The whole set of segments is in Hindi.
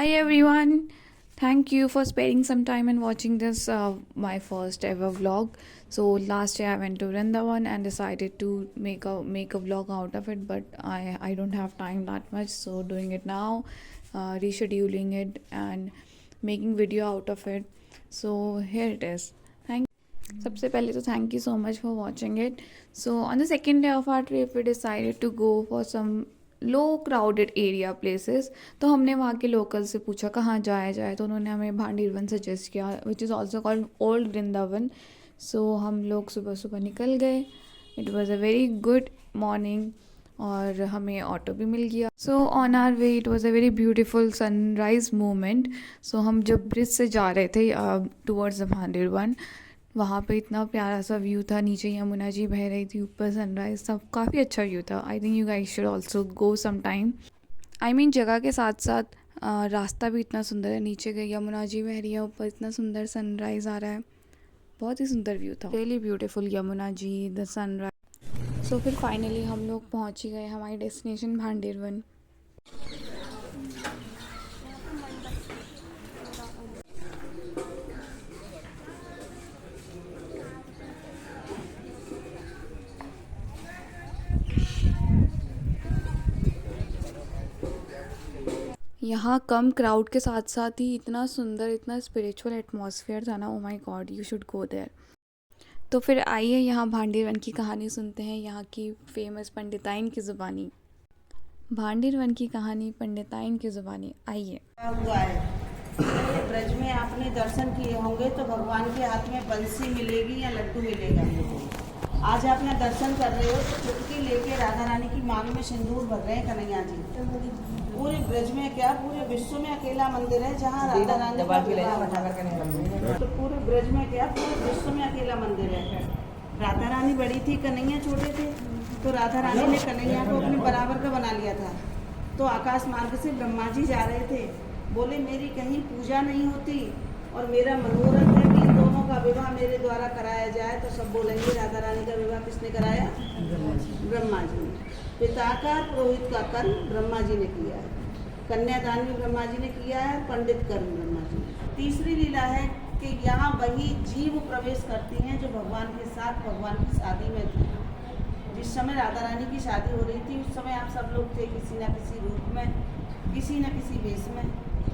Hi everyone. Thank you for sparing some time and watching this my first ever vlog. So last year I went to Vrindavan and decided to make a vlog out of it, but I don't have time that much, so doing it now, rescheduling it and making video out of it. So here it is. Thank सबसे पहले तो thank you so much for watching it. So on the second day of our trip we decided to go for some low crowded area places. तो हमने वहाँ के लोकल से पूछा कहाँ जाया जाए, तो उन्होंने हमें भांडीरवन सजेस्ट किया, which is also called old Vrindavan. So हम लोग सुबह सुबह निकल गए. It was a very good morning और हमें ऑटो भी मिल गया. So on our way it was a very beautiful sunrise moment. So हम जब ब्रिज से जा रहे थे टूवर्ड्स द भांडीरवन, वहाँ पे इतना प्यारा सा व्यू था. नीचे यमुना जी बह रही थी, ऊपर सनराइज, सब काफ़ी अच्छा व्यू था. I think you guys should also go some time. I mean जगह के साथ साथ रास्ता भी इतना सुंदर है. नीचे गई यमुना जी बह रही है, ऊपर इतना सुंदर सनराइज़ आ रहा है. बहुत ही सुंदर व्यू था. Really beautiful Yamuna ji, the sunrise. So फिर फाइनली हम लोग पहुँच ही गए हमारी डेस्टिनेशन भांडीरवन. यहाँ कम क्राउड के साथ साथ ही इतना सुंदर, इतना स्पिरिचुअल एटमॉस्फेयर था ना. Oh my God, you should go there. तो फिर आइए यहाँ भांडीरवन की कहानी सुनते हैं, यहाँ की फेमस पंडिताइन की ज़ुबानी. भांडीरवन की कहानी पंडिताइन की ज़ुबानी. आइए. हुआ है ब्रज में आपने दर्शन किए होंगे तो भगवान के हाथ में बंसी मिलेगी या लड्डू मिलेगा. आज आप यहाँ दर्शन कर रहे हो तो चुटकी लेके राधा रानी की मांग में सिंदूर भर रहे हैं कन्हैया जी. पूरे ब्रज में क्या, पूरे विश्व में अकेला मंदिर है जहाँ राधा रानी का विवाह. तो पूरे ब्रज में क्या, पूरे विश्व में अकेला मंदिर है. राधा रानी बड़ी थी, कन्हैया छोटे थे, तो राधा रानी ने कन्हैया को अपने बराबर का बना लिया था. तो आकाश मार्ग से ब्रह्मा जी जा रहे थे, बोले मेरी कहीं पूजा नहीं होती और मेरा मनोरथ है कि इन दोनों का विवाह मेरे द्वारा कराया जाए. तो सब बोलेंगे राधा रानी का विवाह किसने कराया? ब्रह्मा जी ने. पिता का, पुरोहित का कर्म ब्रह्मा जी ने किया है, कन्यादान भी ब्रह्मा जी ने किया है, पंडित कर्म ब्रह्मा जी ने. तीसरी लीला है कि यहाँ वही जीव प्रवेश करती हैं जो भगवान के साथ भगवान की शादी में थी. जिस समय राधा रानी की शादी हो रही थी उस समय आप सब लोग थे किसी न किसी रूप में, किसी न किसी वेश में.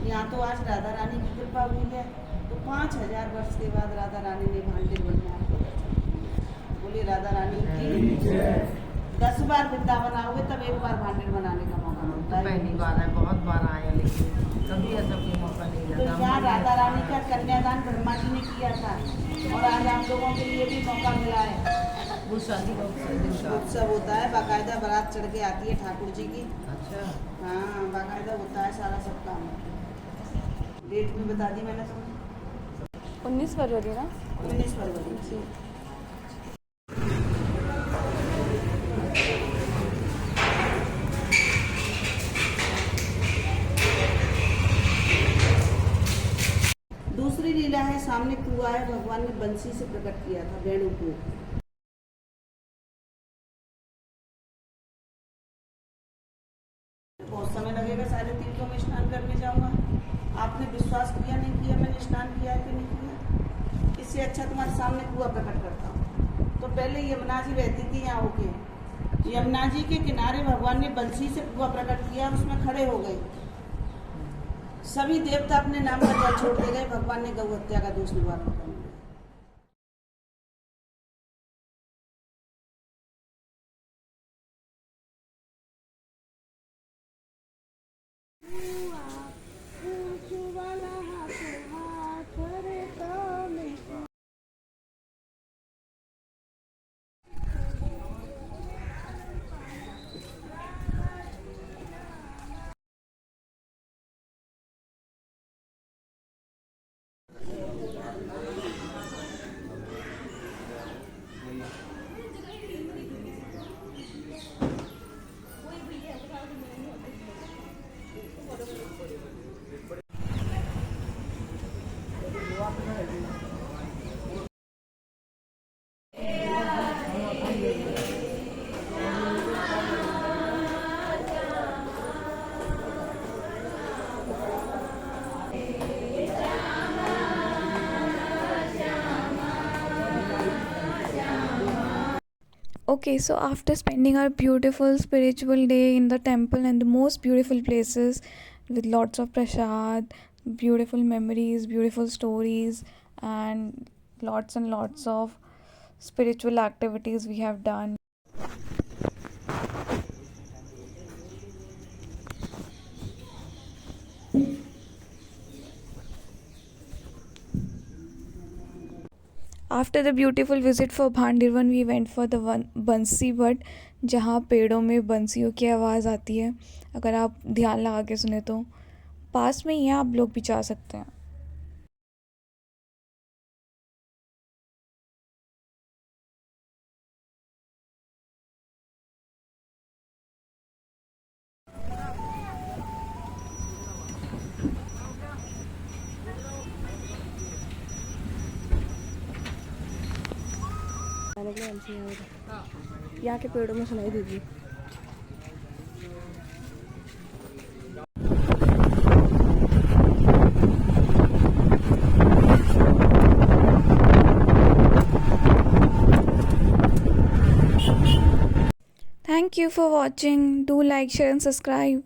यहाँ तो आज राधा रानी की कृपा हुई है तो 5000 वर्ष के बाद राधा रानी ने भांडीरवन में आपको दर्शन दिया. बोलिए राधा रानी की. 10 बार वृंदावन आओगे तब एक बार भांडीरवन आने का मौका मिलता है. पहली बार है, बहुत बार आया लेकिन कभी ऐसा कोई मौका नहीं तो लगा. यहाँ राधा रानी का कन्यादान ब्रह्मा जी ने किया था और आज आप लोगों के लिए भी मौका मिला है. वो शादी का उत्सव होता है, बाकायदा बारात चढ़ के आती है ठाकुर जी की. अच्छा. हाँ, बाकायदा होता है सारा सब काम. डेट भी बता दी मैंने तुम्हें, 19 फरवरी ना. 19 फरवरी जी. दूसरी लीला है, सामने कुआं है, भगवान ने बंसी से प्रकट किया था वेणु को. बहुत समय लगेगा, सारे तीर्थों में स्नान करके जाऊंगा. आपने विश्वास किया नहीं किया मैंने स्नान किया कि नहीं किया. इससे अच्छा तुम्हारे सामने कुआं प्रकट करता हूँ. तो पहले यमुना जी बहती थी यहाँ होके, यमुना जी के किनारे भगवान ने बंसी से कुआं प्रकट किया और उसमें खड़े हो गए. सभी देवता अपने नाम का जल छोड़ दे गए. भगवान ने गौ हत्या का दोष निवारण कर लिया. Okay, so after spending our beautiful spiritual day in the temple and the most beautiful places with lots of prasad, beautiful memories, beautiful stories, and lots of spiritual activities we have done. After the beautiful visit for Bhandirvan, we went for the one बंसी बट, जहाँ पेड़ों में बंसियों की आवाज़ आती है. अगर आप ध्यान लगा के सुने तो पास में ही है, आप लोग भी जा सकते हैं. यहाँ के पेड़ों में सुनाई दीजिए. Thank you for watching. Do like, share and subscribe.